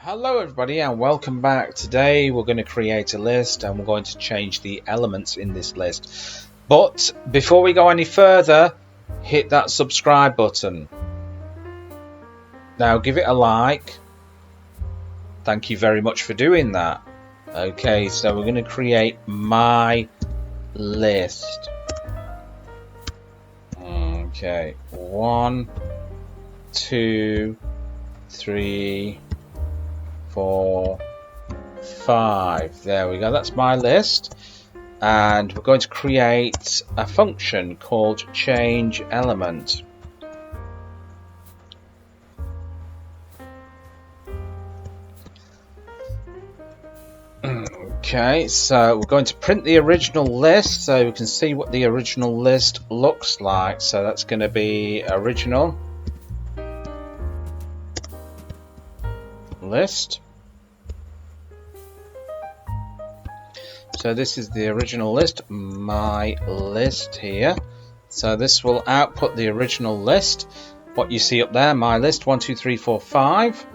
Hello everybody and welcome back. Today we're going to create a list and we're going to change the elements in this list. But before we go any further, hit that subscribe button. Now give it a like. Thank you very much for doing that. Okay, so we're going to create my list. Okay, 1, 2, 3, 4, 5. There we go. That's my list, and we're going to create a function called change element. Okay, so we're going to print the original list so we can see what the original list looks like. So that's going to be original list. So this is the original list, my list here. So this will output the original list. What you see up there, my list 1, 2, 3, 4, 5.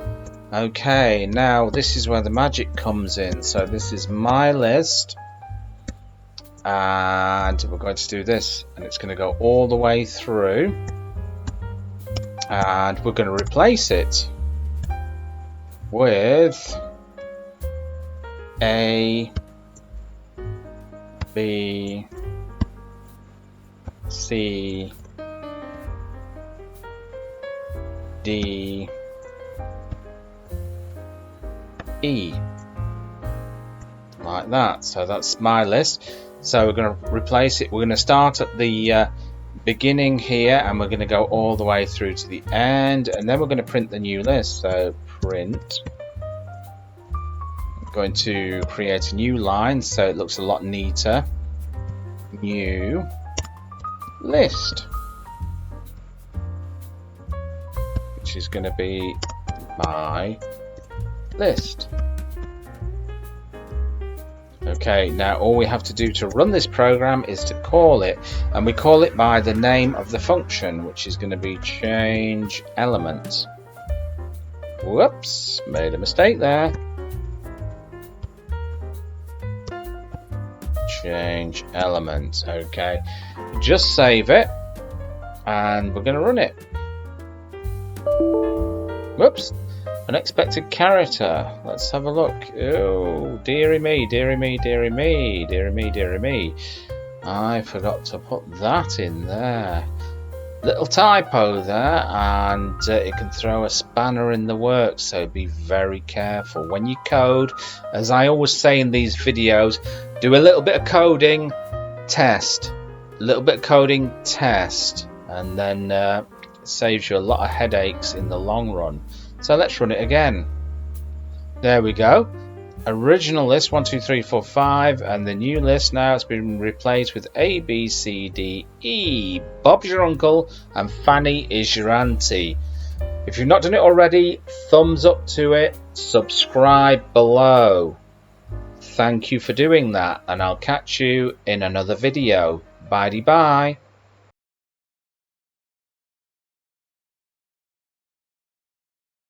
Okay, now this is where the magic comes in. So this is my list, and we're going to do this, and it's going to go all the way through, and we're going to replace it with A, B, C, D, E, like that. So that's my list. So we're going to replace it. We're going to start at the beginning here, and we're going to go all the way through to the end, and then we're going to print the new list. So print. I'm going to create a new line so it looks a lot neater. New list, which is going to be my list. Okay, now all we have to do to run this program is to call it, and we call it by the name of the function, which is going to be change element. Whoops, made a mistake there. Change element. Okay, just save it and we're going to run it. Whoops, unexpected character. Let's have a look. Oh, dearie me, dearie me, dearie me, dearie me, dearie me. I forgot to put that in there. Little typo there, and it can throw a spanner in the works, so be very careful when you code. As I always say in these videos, do a little bit of coding, test, a little bit of coding, test, and then it saves you a lot of headaches in the long run. So let's run it again. There we go. Original list 1, 2, 3, 4, 5, and the new list now has been replaced with A, B, C, D, E. Bob's your uncle and Fanny is your auntie. If you've not done it already, thumbs up to it, subscribe below. Thank you for doing that, and I'll catch you in another video. Bye-bye.